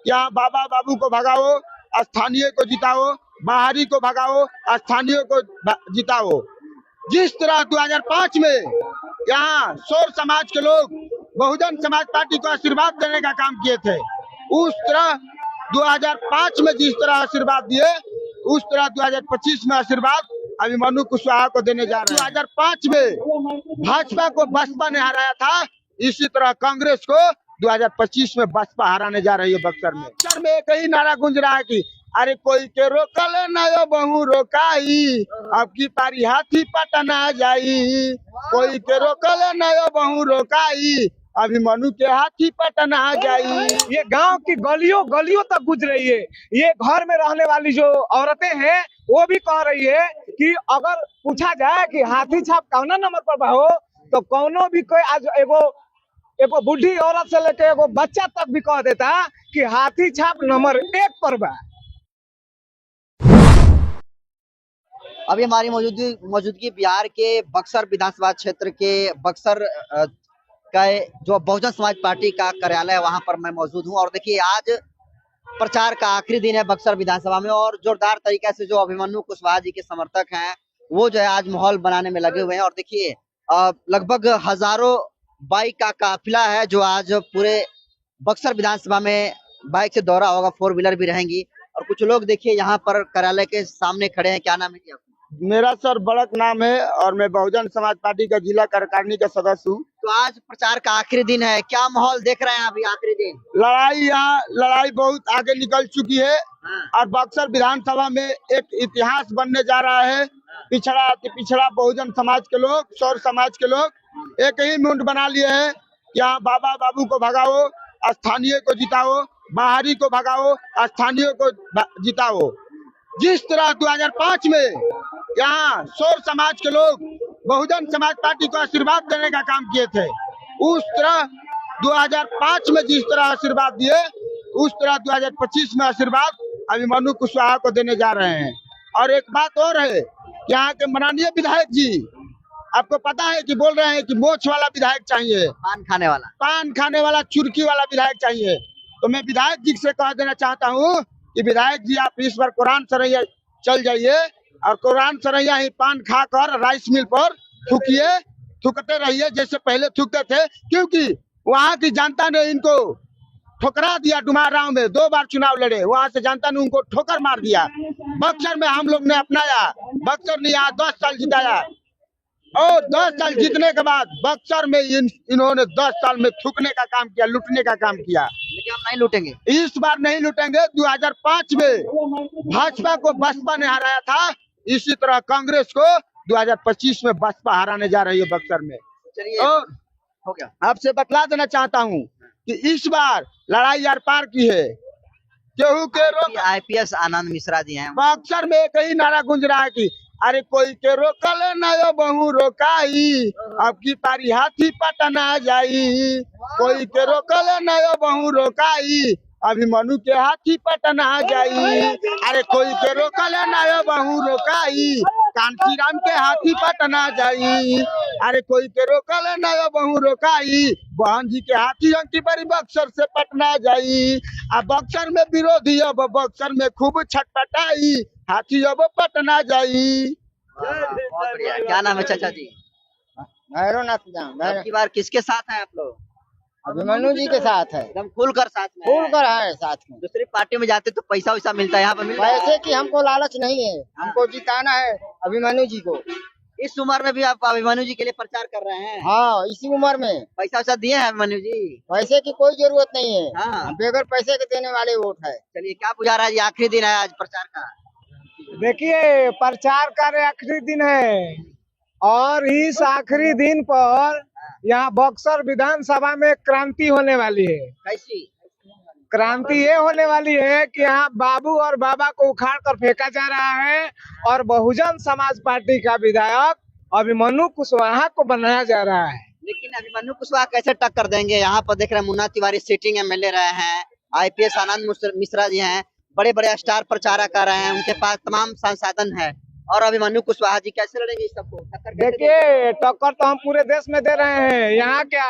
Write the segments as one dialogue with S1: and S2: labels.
S1: यहाँ बाबा बाबू को भगाओ, स्थानीय को जिताओ, बाहरी को भगाओ, स्थानीय को जिताओ। जिस तरह 2005 में यहाँ शोर समाज के लोग बहुजन समाज पार्टी को आशीर्वाद देने का काम किए थे, उस तरह 2005 में जिस तरह आशीर्वाद दिए, उस तरह 2025 में आशीर्वाद अभिमन्यु कुशवाहा को देने जा रहे हैं। 2005 में भाजपा को बसपा ने हराया था, इसी तरह कांग्रेस को 2025 में बसपा हराने जा रही है। बक्सर में एक ही नारा गूंज रहा है कि अरे कोई के रोकल नयो बहु रोकाई, अब की पारी हाथी पटना जाई। कोई के रोकल नयो बहु रोकाई, अभिमन्यु के हाथी पटना जाई।
S2: ये गांव की गलियों गलियों तक गुज रही है। ये घर में रहने वाली जो औरतें हैं वो भी कह रही है कि अगर पूछा जाए कि हाथी छाप कौना नंबर पर हो, तो कौनो भी कोई आज एगो बुढ़ी औरत से लेके एगो बच्चा तक भी कह देता कि हाथी छाप नंबर 1 पर बा।
S3: अभी हमारी मौजूदगी बिहार के बक्सर विधानसभा क्षेत्र के बक्सर का जो बहुजन समाज पार्टी का कार्यालय है, वहां पर मैं मौजूद हूं। और देखिए, आज प्रचार का आखिरी दिन है बक्सर विधानसभा में, और जोरदार तरीके से जो अभिमन्यु कुशवाहा जी के समर्थक हैं वो जो है आज माहौल बनाने में लगे हुए हैं। और देखिए, लगभग हजारों बाइक का काफिला है जो आज पूरे बक्सर विधानसभा में बाइक से दौरा होगा, 4 व्हीलर भी रहेंगी। और कुछ लोग देखिए यहाँ पर कार्यालय के सामने खड़े हैं। क्या नाम है जी आपका?
S1: मेरा सर बड़क नाम है और मैं बहुजन समाज पार्टी का जिला कार्यकारिणी का सदस्य हूँ।
S3: तो आज प्रचार का आखिरी दिन है, क्या माहौल देख रहे हैं अभी आखिरी दिन?
S1: लड़ाई बहुत आगे निकल चुकी है। और बक्सर विधानसभा में एक इतिहास बनने जा रहा है। पिछड़ा बहुजन समाज के लोग, शौर समाज के लोग एक ही मुंड बना लिए हैं। यहाँ बाबा बाबू को भगाओ, स्थानीय को जिताओ, बाहरी को भगाओ, स्थानीय को जिताओ। जिस तरह 2005 में यहाँ शोर समाज के लोग बहुजन समाज पार्टी को आशीर्वाद देने का काम किए थे, उस तरह 2005 में जिस तरह आशीर्वाद दिए, उस तरह 2025 में आशीर्वाद अभिमन्यु कुशवाहा को देने जा रहे हैं। और एक बात और है, यहाँ के माननीय विधायक जी, आपको पता है कि बोल रहे हैं कि मोछ वाला विधायक चाहिए,
S3: पान खाने वाला
S1: चुरकी वाला विधायक चाहिए। तो मैं विधायक जी से कह देना चाहता हूँ कि विधायक जी, आप इस बार कुरान सरैया चल जाइए और कुरान सरैया ही पान खाकर राइस मिल पर थूकते रहिए जैसे पहले थूकते थे। क्योंकि वहाँ की जनता ने इनको ठोकरा दिया। डुमाराव में 2 बार चुनाव लड़े, वहाँ से जनता ने उनको ठोकर मार दिया। बक्सर में हम लोग ने अपनाया, बक्सर ने यहाँ 10 साल जिताया, और 10 साल जीतने के बाद बक्सर में इन्होंने 10 साल में थूकने का काम किया, लूटने का काम किया।
S3: लेकिन हम नहीं लूटेंगे,
S1: इस बार नहीं लूटेंगे। 2005 में भाजपा को बसपा ने हराया था, इसी तरह कांग्रेस को 2025 में बसपा हराने जा रही है बक्सर में।
S3: चलिए,
S1: और
S3: हो गया।
S1: आपसे बतला देना चाहता हूँ कि इस बार लड़ाई यार पार की है। केहू के रोक
S3: आईपीएस आनंद मिश्रा जी हैं।
S1: बक्सर में एक ही नारा गूंज रहा है कि अरे कोई के रोकल नयो बहु रोकाई, अब की पारी हाथी पटना जाई। कोई के रोकल नयो बहु रोकाई, अभिमन्यु के हाथी पटना जाई। अरे कोई के रोकल नयो बहु रोकाई, कांची राम के हाथी पटना जाई। अरे कोई के रोकल नयो बहु रोकाई, बहन जी के हाथी अंकी बड़ी बक्सर से पटना जाई। अब बक्सर में विरोधी अब बक्सर में खूब छटपटाई, हाथी अब पटना जाई।
S3: बहुत बढ़िया। क्या नाम है चाचा जी?
S4: भैरवनाथ।
S3: की बार किसके साथ हैं आप लोग?
S4: अभिमन्यु जी के साथ है,
S3: एकदम खुलकर साथ में
S4: खुल कर है साथ में।
S3: दूसरी पार्टी में जाते तो पैसा वैसा मिलता है, यहाँ पर मिलता है?
S4: पैसे की हमको लालच नहीं है, हमको जिताना है अभिमन्यु जी को।
S3: इस उम्र में भी आप अभिमन्यु जी के लिए प्रचार कर रहे हैं?
S4: हाँ, इसी उम्र में
S3: पैसा वैसा दिए हैं अभिमन्यु जी?
S4: पैसे की कोई जरूरत नहीं है।
S3: हाँ।
S4: बगैर पैसे के देने वाले वोट है।
S3: चलिए, क्या बुझा रहा है जी, आखिरी दिन है आज प्रचार का?
S2: देखिए, प्रचार का आखिरी दिन है और इस आखिरी दिन पर यहाँ बक्सर विधानसभा में क्रांति होने वाली है।
S3: कैसी
S2: क्रांति ये होने वाली है कि यहाँ बाबू और बाबा को उखाड़ कर फेंका जा रहा है और बहुजन समाज पार्टी का विधायक अभिमन्यु कुशवाहा को बनाया जा रहा है।
S3: लेकिन अभिमन्यु कुशवाहा कैसे टक्कर देंगे? यहाँ पर देख रहे हैं मुन्ना तिवारी सिटिंग एमएलए रहे हैं, आईपीएस आनंद मिश्रा जी हैं, बड़े बड़े स्टार प्रचारक कर रहे हैं, उनके पास तमाम संसाधन है। और अभिमन्यु कुशवाहा जी कैसे लड़ेंगे इस सबको?
S2: देखिए, टक्कर तो हम पूरे देश में दे रहे हैं। यहाँ क्या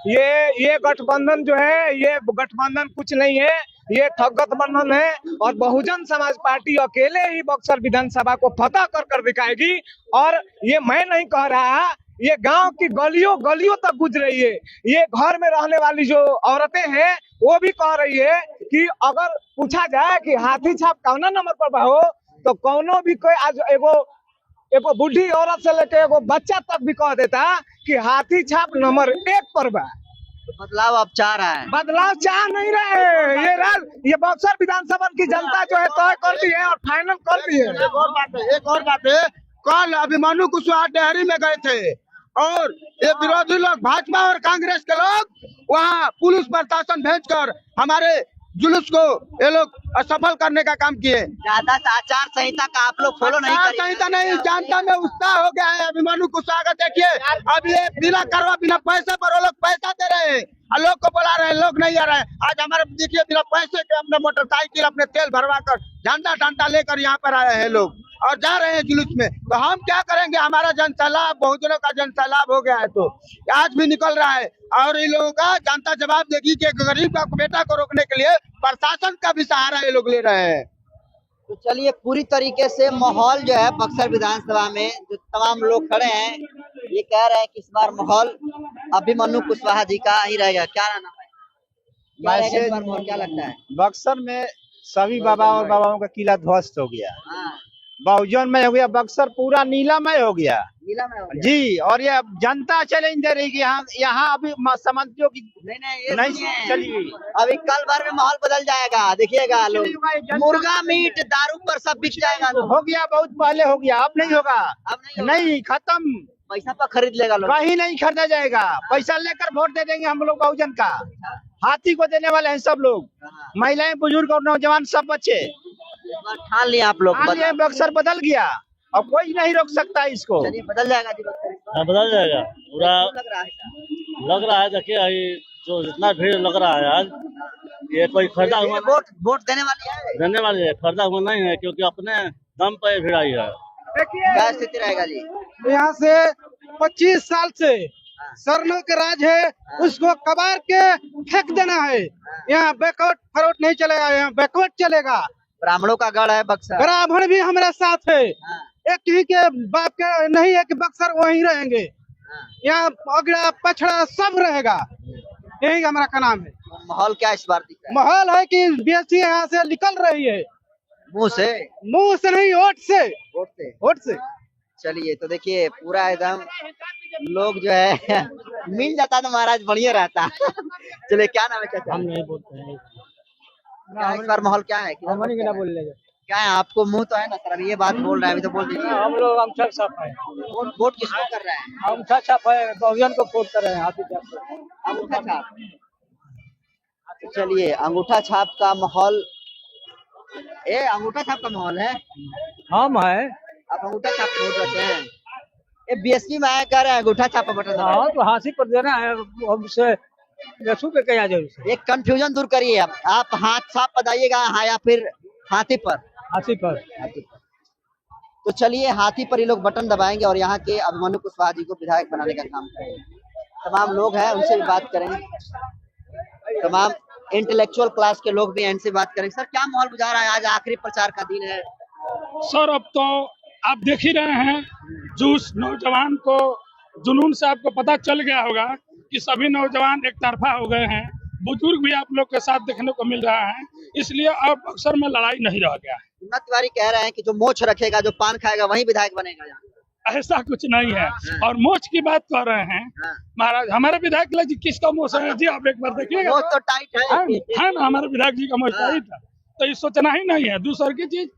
S2: ये गठबंधन जो है, ये गठबंधन कुछ नहीं है। ये ठग गठबंधन है और बहुजन समाज पार्टी अकेले ही बक्सर विधानसभा को फतह कर कर दिखाएगी। और ये मैं नहीं कह रहा, ये गांव की गलियों गलियों तक गुजर रही है। ये घर में रहने वाली जो औरतें हैं वो भी कह रही है कि अगर पूछा जाए कि हाथी छाप कौना नंबर पर बा हो, तो कौनो भी कोई आज एगो बूढ़ी औरत से लेके एगो बच्चा तक भी कह देता कि हाथी छाप नंबर 1 पर बा।
S3: बदलाव आप चाह रहा है?
S2: बदलाव चाह नहीं रहे, ये बक्सर विधानसभा की जनता जो है तय कर दी है और फाइनल कर दी है।
S1: एक और बात है, कल अभिमन्यु कुशवाहा डेहरी में गए थे और ये विरोधी लोग भाजपा और कांग्रेस के लोग वहाँ पुलिस प्रशासन भेजकर हमारे जुलूस को ये लोग असफल करने का काम किए।
S3: ज्यादा आचार संहिता का आप लोग फॉलो नहीं कर
S1: संहिता नहीं, जनता में उत्साह हो गया है। अभिमन्यु कुशवाहा का देखिए, अब ये बिना करवा बिना पैसे पर वो लोग पैसा दे रहे हैं और लोग को बुला रहे हैं, लोग नहीं आ रहे हैं। आज हमारे देखिए बिना पैसे के अपने मोटरसाइकिल अपने तेल भरवा कर झंडा डंडा लेकर यहाँ पर आए हैं लोग और जा रहे हैं जुलूस में। तो हम क्या करेंगे? हमारा जनसैलाब बहुजनों का जनसैलाब हो गया है, तो आज भी निकल रहा है और इन लोगों का जनता जवाब देगी कि गरीब का बेटा को रोकने के लिए प्रशासन का भी सहारा ये लोग ले रहे हैं।
S3: तो चलिए, पूरी तरीके से माहौल जो है बक्सर विधानसभा में जो तमाम लोग खड़े हैं ये कह रहे हैं कि इस बार माहौल अभिमन्यु कुशवाहा जी का ही रहेगा। क्या नाम है? क्या रहेगा इस बार माहौल, क्या लगता है?
S5: बक्सर में सभी बाबा और बाबाओं का किला ध्वस्त हो गया,
S3: हाँ,
S5: बहुजन में हो गया, बक्सर पूरा नीलामय हो गया
S3: नीला में हो गया।
S5: जी। और ये जनता चैलेंज दे रही कि यहाँ अभी समझियो की
S3: नहीं ये
S5: नहीं
S3: सुनिए।
S5: चली गई।
S3: अभी कल भर में माहौल बदल जाएगा, देखिएगा लोग मुर्गा मीट दारू पर सब बिक जाएगा।
S5: हो गया, बहुत पहले हो गया, अब नहीं होगा,
S3: अब नहीं होगा।
S5: नहीं, खत्म।
S3: पैसा पर खरीद लेगा लोग।
S5: कहीं नहीं खरीदा जाएगा, पैसा लेकर वोट दे देंगे हम लोग बहुजन का। हाथी को देने वाले हैं सब लोग,
S3: हाँ।
S5: महिलाएं, बुजुर्ग और नौजवान सब बच्चे।
S3: ठान लिया आप लोग।
S5: ये बक्सर बदल गया और कोई नहीं रोक सकता इसको।
S3: चलिए, बदल जाएगा जी बक्सर।
S6: हाँ, बदल जाएगा पूरा।
S3: लग रहा है
S6: लग रहा है, देखिए ये जो जितना भीड़ लग रहा है आज, ये कोई खरीदा हुआ
S3: वोट देने वाली है।
S6: देने वाले है, खरीदा हुआ नहीं है, क्योंकि अपने दम पे भीड़ आई है।
S3: क्या स्थिति रहेगा जी?
S2: यहाँ से 25 साल से सरनों के राज है, उसको कबार के फेंक देना है। यहाँ बैकवर्ड फॉरवर्ड नहीं चलेगा, यहाँ बैकवर्ड चलेगा।
S3: ब्राह्मणों का गढ़ है बक्सर।
S2: ब्राह्मण भी हमारे साथ है,
S3: हाँ,
S2: एक ही के बाप के नहीं है कि बक्सर वहीं रहेंगे।
S3: हाँ।
S2: यहाँ अगड़ा पछड़ा सब रहेगा, यही हमारा का नाम है।
S3: माहौल क्या इस बार दिख रहा है?
S2: माहौल है कि बीएससी यहाँ से निकल रही है,
S3: मुंह से?
S2: मुंह से नहीं, वोट से।
S3: वोट से।
S2: वोट से।
S3: चलिए, तो देखिए पूरा एकदम लोग जो है मिल जाता तो महाराज बढ़िया रहता। चलिए, क्या नाम है चाचा?
S6: हम नहीं बोलते हैं।
S3: क्या इस बार माहौल क्या है? क्या है? आपको मुंह तो है ना सर, अभी ये बात बोल रहे हैं, अभी तो बोल दीजिए।
S2: हम लोग अंगूठा छाप है,
S3: वोट किसको कर रहे हैं?
S2: अंगूठा छाप है, बहुजन को वोट कर रहे हैं। हाथी छाप
S3: अंगूठा छाप। तो चलिए, अंगूठा छाप का माहौल, अंगूठा छाप का माहौल है।
S2: हम है।
S3: आप अंगूठा छाप वोट देते हैं? ये बीएसपी में आया कह रहे हैं अंगूठा छाप बटन दबाएं।
S2: तो हाथी पर देना है, हमसे पे क्या जरूर
S3: एक कंफ्यूजन दूर करिए। आप हाथ छाप बताइएगा, हाँ या फिर हाथी पर?
S2: हाथी पर।
S3: हाथी पर। तो चलिए, हाथी पर ये लोग बटन दबाएंगे और यहाँ के अभिमन्यु कुशवाहा जी को विधायक बनाने का काम करेंगे। तमाम लोग हैं, उनसे भी बात करेंगे। तमाम इंटेलेक्चुअल क्लास के लोग भी हैं, इनसे बात करेंगे। सर, क्या माहौल गुजारा है? आज आखिरी प्रचार का दिन है।
S7: सर, अब तो आप देख ही रहे हैं, जूस नौजवान को जुनून से आपको पता चल गया होगा कि सभी नौजवान एक तरफा हो गए हैं। बुजुर्ग भी आप लोग के साथ देखने को मिल रहा है, इसलिए अब अक्सर में लड़ाई नहीं रह गया है।
S3: हिम्मत तिवारी कह रहे हैं कि जो मोछ रखेगा, जो पान खाएगा, वही विधायक बनेगा यहाँ।
S7: ऐसा कुछ नहीं है। और मोच की बात कर रहे हैं महाराज, हमारे विधायक जी किसका मोच है जी? आप एक बार देखिएगा।
S3: मोछ तो टाइट
S7: है ना, हमारे विधायक जी का मोच टाइट है, तो ये सोचना ही नहीं है। दूसर की चीज,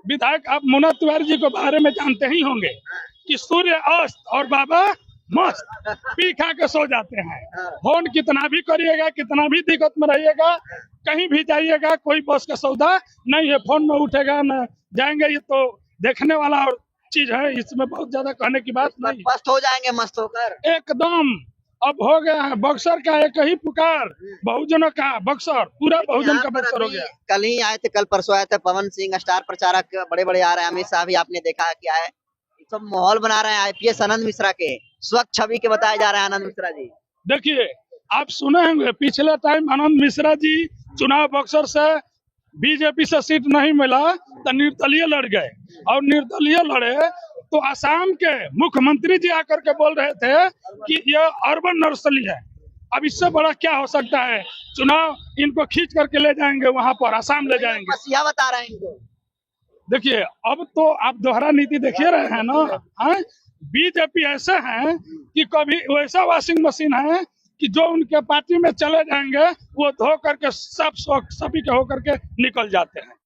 S7: विधायक आप मुन्ना तिवारी जी के बारे में जानते ही होंगे कि सूर्य अस्त और बाबा मस्त पी खा के सो जाते हैं। फोन कितना भी करिएगा, कितना भी दिक्कत में रहिएगा, कहीं भी जाइएगा, कोई बस का सौदा नहीं है, फोन में उठेगा न जाएंगे। ये तो देखने वाला और चीज है, इसमें बहुत ज्यादा कहने की बात नहीं।
S3: मस्त हो जाएंगे, मस्त होकर
S7: एकदम। अब हो गया है बक्सर का एक ही पुकार, बहुजनों का बक्सर, पूरा बहुजन का बक्सर हो गया।
S3: कल ही आए थे, कल परसों आए थे पवन सिंह, स्टार प्रचारक बड़े बड़े आ रहे हैं, अमित शाह भी आपने देखा क्या है, सब माहौल बना रहे हैं। आईपीएस आनंद मिश्रा के स्वच्छ छवि के बताए जा रहे हैं। आनंद मिश्रा जी,
S7: देखिए, आप सुने होंगे पिछले टाइम आनंद मिश्रा जी चुनाव बक्सर से बीजेपी से सीट नहीं मिला तो निर्दलीय लड़ गए, और निर्दलीय लड़े तो असम के मुख्यमंत्री जी आकर के बोल रहे थे कि यह अर्बन नक्सली है। अब इससे बड़ा क्या हो सकता है? चुनाव इनको खींच करके ले जाएंगे वहां पर, असम ले जाएंगे।
S3: मसीहा बता रहे हैं इनको।
S7: देखिए, अब तो आप दोहरा नीति देखिए रहे हैं ना। बीजेपी ऐसे हैं कि कभी वैसा वॉशिंग मशीन है कि जो उनके पार्टी में चले जाएंगे वो धो करके सब सभी के होकर के निकल जाते हैं।